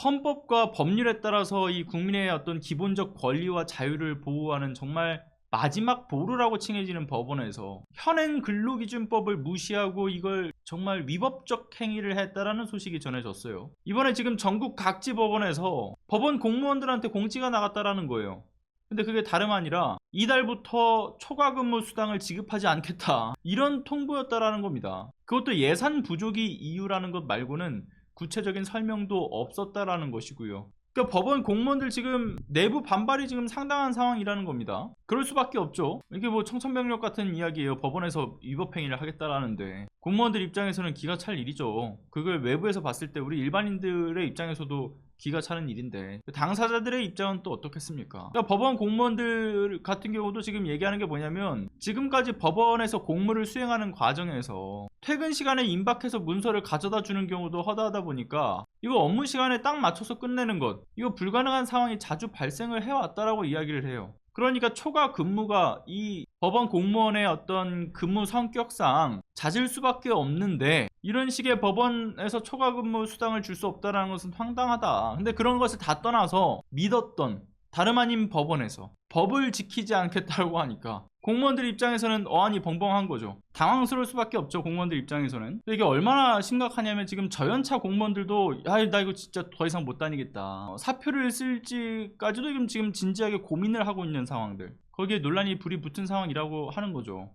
헌법과 법률에 따라서 이 국민의 어떤 기본적 권리와 자유를 보호하는 정말 마지막 보루라고 칭해지는 법원에서 현행 근로기준법을 무시하고 이걸 정말 위법적 행위를 했다라는 소식이 전해졌어요. 이번에 지금 전국 각지 법원에서 법원 공무원들한테 공지가 나갔다라는 거예요. 근데 그게 다름 아니라 이달부터 초과 근무 수당을 지급하지 않겠다, 이런 통보였다라는 겁니다. 그것도 예산 부족이 이유라는 것 말고는 구체적인 설명도 없었다라는 것이고요. 그러니까 법원 공무원들 지금 내부 반발이 지금 상당한 상황이라는 겁니다. 그럴 수밖에 없죠. 이게 뭐 청천벽력 같은 이야기예요. 법원에서 위법행위를 하겠다라는데 공무원들 입장에서는 기가 찰 일이죠. 그걸 외부에서 봤을 때 우리 일반인들의 입장에서도 기가 차는 일인데 당사자들의 입장은 또 어떻겠습니까? 그러니까 법원 공무원들 같은 경우도 지금 얘기하는 게 뭐냐면, 지금까지 법원에서 공무를 수행하는 과정에서 퇴근 시간에 임박해서 문서를 가져다 주는 경우도 허다하다 보니까 이거 업무 시간에 딱 맞춰서 끝내는 것, 이거 불가능한 상황이 자주 발생을 해왔다라고 이야기를 해요. 그러니까 초과 근무가 이 법원 공무원의 어떤 근무 성격상 잦을 수밖에 없는데, 이런 식의 법원에서 초과 근무 수당을 줄 수 없다는 것은 황당하다. 근데 그런 것을 다 떠나서 믿었던 다름 아닌 법원에서 법을 지키지 않겠다고 하니까 공무원들 입장에서는 어안이 벙벙한 거죠. 당황스러울 수밖에 없죠, 공무원들 입장에서는. 이게 얼마나 심각하냐면 지금 저연차 공무원들도 나 이거 진짜 더 이상 못 다니겠다, 사표를 쓸지까지도 지금 진지하게 고민을 하고 있는 상황들, 거기에 논란이 불이 붙은 상황이라고 하는 거죠.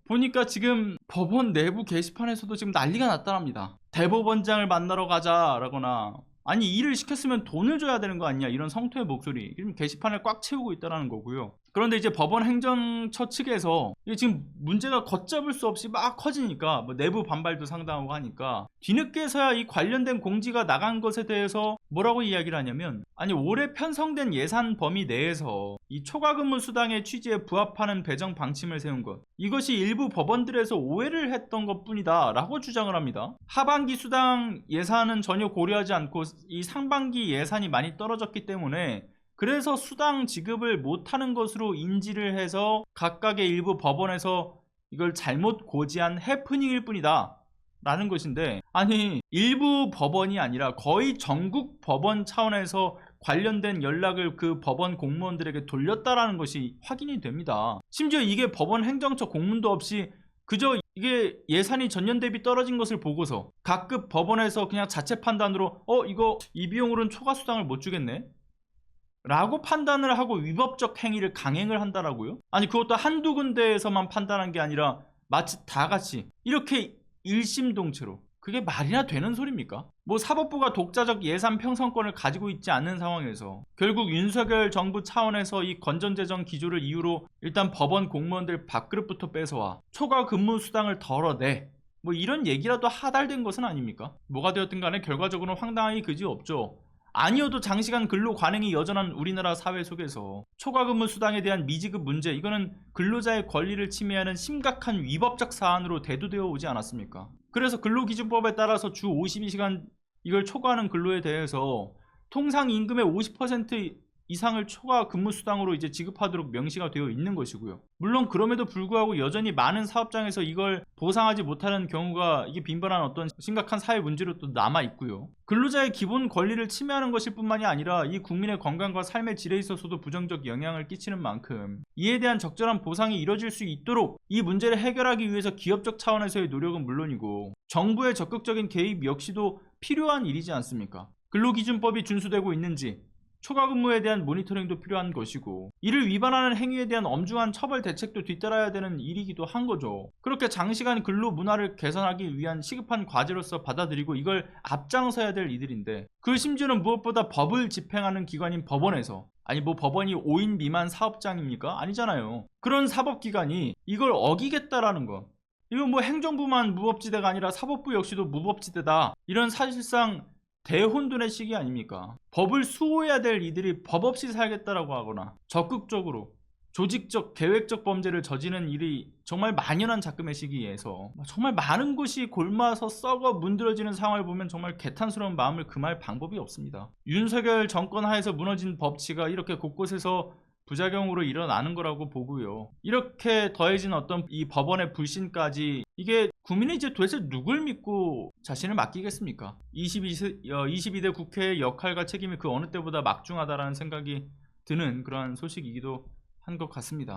보니까 지금 법원 내부 게시판에서도 지금 난리가 났다랍니다. 대법원장을 만나러 가자라거나, 아니 일을 시켰으면 돈을 줘야 되는 거 아니냐, 이런 성토의 목소리 지금 게시판을 꽉 채우고 있다는 거고요. 그런데 이제 법원 행정처 측에서 이게 지금 문제가 걷잡을 수 없이 막 커지니까 뭐 내부 반발도 상당하고 하니까 뒤늦게서야 이 관련된 공지가 나간 것에 대해서 뭐라고 이야기를 하냐면, 아니 올해 편성된 예산 범위 내에서 이 초과근무 수당의 취지에 부합하는 배정 방침을 세운 것, 이것이 일부 법원들에서 오해를 했던 것 뿐이다 라고 주장을 합니다. 하반기 수당 예산은 전혀 고려하지 않고 이 상반기 예산이 많이 떨어졌기 때문에 그래서 수당 지급을 못하는 것으로 인지를 해서 각각의 일부 법원에서 이걸 잘못 고지한 해프닝일 뿐이다 라는 것인데, 아니 일부 법원이 아니라 거의 전국 법원 차원에서 관련된 연락을 그 법원 공무원들에게 돌렸다라는 것이 확인이 됩니다. 심지어 이게 법원 행정처 공문도 없이 그저 이게 예산이 전년 대비 떨어진 것을 보고서 각급 법원에서 그냥 자체 판단으로 이거 이 비용으로는 초과 수당을 못 주겠네 라고 판단을 하고 위법적 행위를 강행을 한다라고요? 아니 그것도 한두 군데에서만 판단한 게 아니라 마치 다 같이 이렇게 일심동체로, 그게 말이나 되는 소리입니까? 뭐 사법부가 독자적 예산 편성권을 가지고 있지 않는 상황에서 결국 윤석열 정부 차원에서 이 건전재정 기조를 이유로 일단 법원 공무원들 밥그릇부터 뺏어와 초과 근무 수당을 덜어내, 뭐 이런 얘기라도 하달된 것은 아닙니까? 뭐가 되었든 간에 결과적으로는 황당하기 그지없죠. 아니어도 장시간 근로 관행이 여전한 우리나라 사회 속에서 초과근무 수당에 대한 미지급 문제, 이거는 근로자의 권리를 침해하는 심각한 위법적 사안으로 대두되어 오지 않았습니까? 그래서 근로기준법에 따라서 주 52시간 이걸 초과하는 근로에 대해서 통상 임금의 50% 이상을 초과 근무 수당으로 이제 지급하도록 명시가 되어 있는 것이고요. 물론 그럼에도 불구하고 여전히 많은 사업장에서 이걸 보상하지 못하는 경우가 이게 빈번한 어떤 심각한 사회 문제로 또 남아 있고요. 근로자의 기본 권리를 침해하는 것일 뿐만이 아니라 이 국민의 건강과 삶의 질에 있어서도 부정적 영향을 끼치는 만큼 이에 대한 적절한 보상이 이뤄질 수 있도록 이 문제를 해결하기 위해서 기업적 차원에서의 노력은 물론이고 정부의 적극적인 개입 역시도 필요한 일이지 않습니까? 근로기준법이 준수되고 있는지, 초과근무에 대한 모니터링도 필요한 것이고, 이를 위반하는 행위에 대한 엄중한 처벌 대책도 뒤따라야 되는 일이기도 한 거죠. 그렇게 장시간 근로 문화를 개선하기 위한 시급한 과제로서 받아들이고 이걸 앞장서야 될 이들인데, 그 심지어는 무엇보다 법을 집행하는 기관인 법원에서, 아니 뭐 법원이 5인 미만 사업장입니까? 아니잖아요. 그런 사법기관이 이걸 어기겠다라는 것, 이건 뭐 행정부만 무법지대가 아니라 사법부 역시도 무법지대다, 이런 사실상 대혼돈의 시기 아닙니까? 법을 수호해야 될 이들이 법 없이 살겠다라고 하거나 적극적으로 조직적 계획적 범죄를 저지르는 일이 정말 만연한 작금의 시기에서 정말 많은 곳이 골마서 썩어 문드러지는 상황을 보면 정말 개탄스러운 마음을 금할 방법이 없습니다. 윤석열 정권 하에서 무너진 법치가 이렇게 곳곳에서 부작용으로 일어나는 거라고 보고요. 이렇게 더해진 어떤 이 법원의 불신까지, 이게 국민이 이제 도대체 누굴 믿고 자신을 맡기겠습니까? 22대 국회의 역할과 책임이 그 어느 때보다 막중하다라는 생각이 드는 그러한 소식이기도 한 것 같습니다.